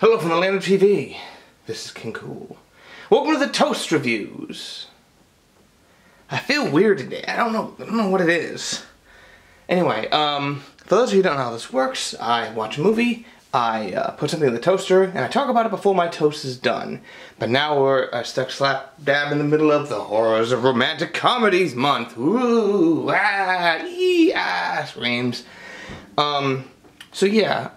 Hello from the land of TV. This is King Cool. Welcome to the Toast Reviews. I feel weird today. I don't know what it is. Anyway, for those of you who don't know how this works, I watch a movie, I put something in the toaster, and I talk about it before my toast is done. But now we're stuck slap dab in the middle of the Horrors of Romantic Comedies month. Ooh, ah, ee, ah, screams. So yeah,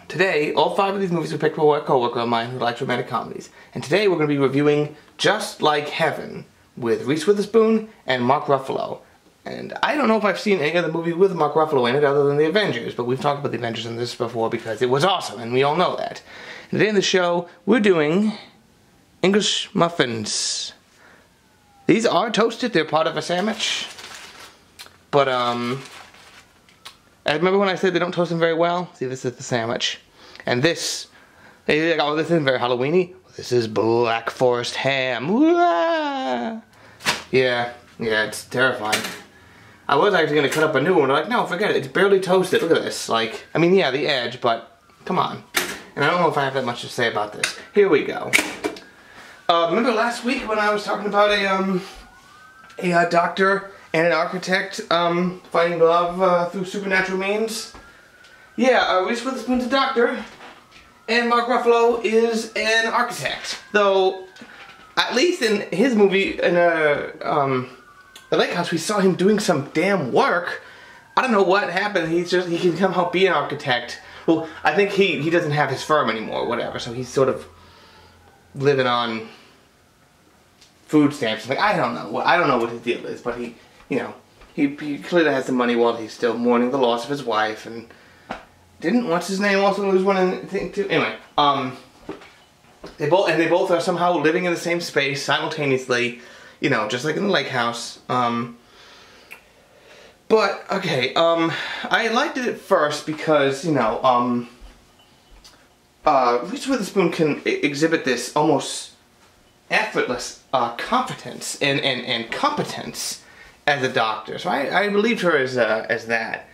today, all 5 of these movies were picked by a co-worker of mine who likes romantic comedies. And today we're going to be reviewing Just Like Heaven with Reese Witherspoon and Mark Ruffalo. And I don't know if I've seen any other movie with Mark Ruffalo in it other than The Avengers, but we've talked about The Avengers in this before because it was awesome, and we all know that. And today in the show, we're doing English muffins. These are toasted, they're part of a sandwich. But, I remember when I said they don't toast them very well? See, this is the sandwich. And this, they're like, oh, this isn't very Halloween-y. This is Black Forest ham. Wah! Yeah, it's terrifying. I was actually going to cut up a new one. They're like, no, forget it. It's barely toasted. Look at this. Like, I mean, yeah, the edge, but come on. And I don't know if I have that much to say about this. Here we go. Remember last week when I was talking about a doctor and an architect finding love through supernatural means? Yeah, Reese Witherspoon's a doctor, and Mark Ruffalo is an architect. Though, at least in his movie, in The Lake House, we saw him doing some damn work. I don't know what happened. He can somehow be an architect. Well, I think he doesn't have his firm anymore, or whatever, so he's sort of living on food stamps. Like, I don't know what his deal is, but he clearly has the money while he's still mourning the loss of his wife, and didn't what's his name also lose one thing too? Anyway, they both are somehow living in the same space simultaneously, just like in the lake house. But okay, I liked it at first because Reese Witherspoon can exhibit this almost effortless confidence and competence as a doctor, so I believed her as that.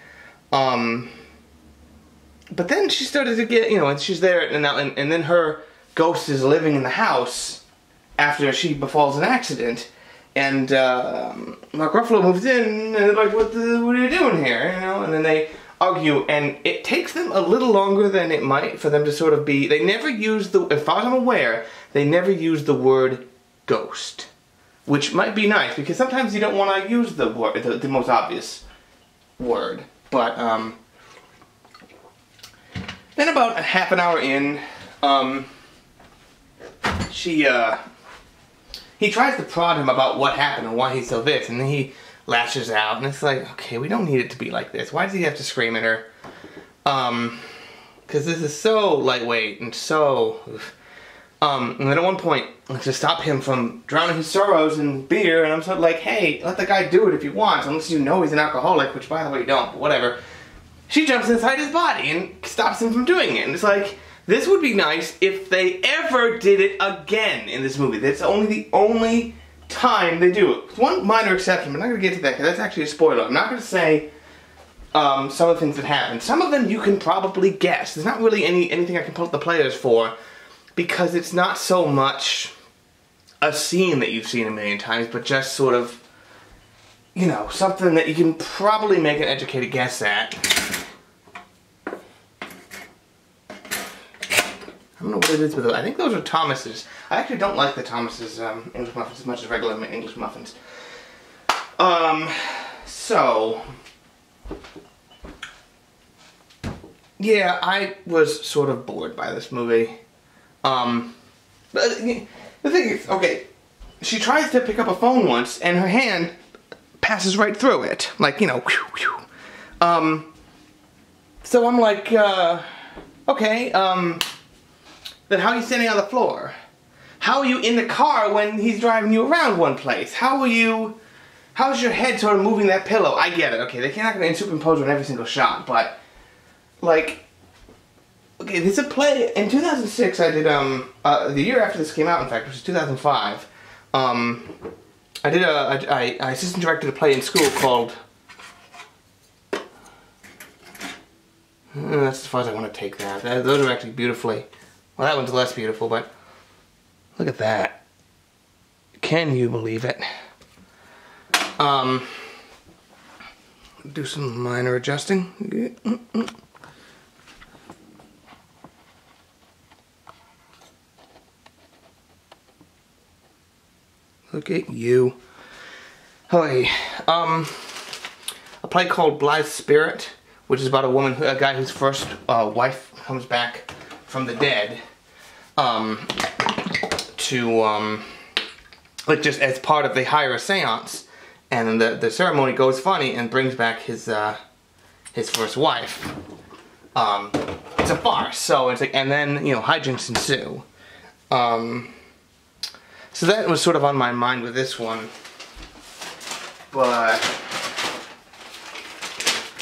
But then she started to get, and she's there, and then her ghost is living in the house after she befalls an accident, and Mark Ruffalo moves in, and they're like, what are you doing here, and then they argue, and it takes them a little longer than it might for them to sort of be, they never use as far as I'm aware, they never use the word ghost. Which might be nice, because sometimes you don't want to use the word, the most obvious word. But, then about a half an hour in, he tries to prod him about what happened and why he's so this, and then he lashes out, and it's like, okay, we don't need it to be like this. Why does he have to scream at her? Because this is so lightweight and so... and then at one point, to stop him from drowning his sorrows in beer, and I'm sort of like, hey, let the guy do it if he wants, unless you know he's an alcoholic, which by the way you don't, but whatever. She jumps inside his body and stops him from doing it, and it's like, this would be nice if they ever did it again in this movie. That's only the only time they do it. With one minor exception, but I'm not going to get to that, because that's actually a spoiler. I'm not going to say some of the things that happen. Some of them you can probably guess. There's not really anything I can pull up the players for, because it's not so much a scene that you've seen a million times, but just sort of, something that you can probably make an educated guess at. I don't know what it is with those. I think those are Thomas's. I actually don't like the Thomas's English muffins as much as regular English muffins. So... yeah, I was sort of bored by this movie. But the thing is, okay, she tries to pick up a phone once, and her hand passes right through it, like, whew, whew. So I'm like, okay, then how are you standing on the floor? How are you in the car when he's driving you around one place? How's your head sort of moving that pillow? I get it, okay, they're not going to superimpose on every single shot, but, like... okay, this is a play. In 2006, I did, the year after this came out, in fact, which is 2005, I assistant directed a play in school called, That's as far as I want to take that. Those are actually beautifully. Well, that one's less beautiful, but look at that. Can you believe it? Do some minor adjusting. Look at you. Hey, a play called Blithe Spirit, which is about a guy whose first wife comes back from the dead, like just as part of, they hire a seance, and the ceremony goes funny and brings back his first wife. It's a farce, so it's like, and then, you know, hijinks ensue. So that was sort of on my mind with this one, but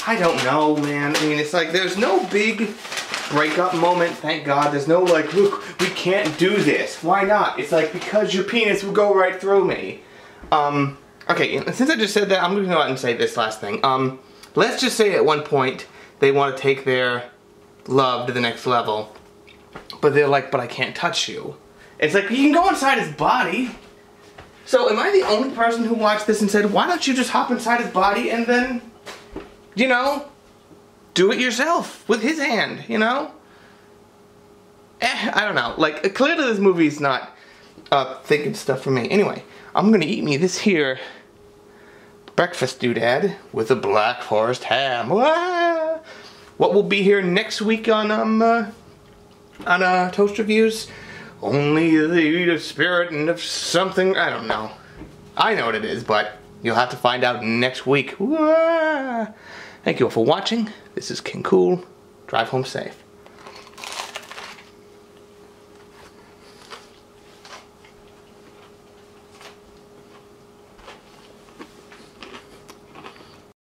I don't know, man. I mean, it's like there's no big breakup moment, thank God. There's no like, look, we can't do this. Why not? It's like, because your penis will go right through me. Okay, since I just said that, I'm gonna go out and say this last thing. Let's just say at one point they want to take their love to the next level, but they're like, but I can't touch you. It's like, you can go inside his body. So am I the only person who watched this and said, why don't you just hop inside his body and then, you know, do it yourself with his hand, you know? I don't know. Like, clearly this movie's not thinking stuff for me. Anyway, I'm gonna eat me this here breakfast doodad with a black forest ham. Wah! What will be here next week on Toast Reviews? Only the spirit and of something, I don't know. I know what it is, but you'll have to find out next week. Wah! Thank you all for watching. This is King Cool. Drive home safe.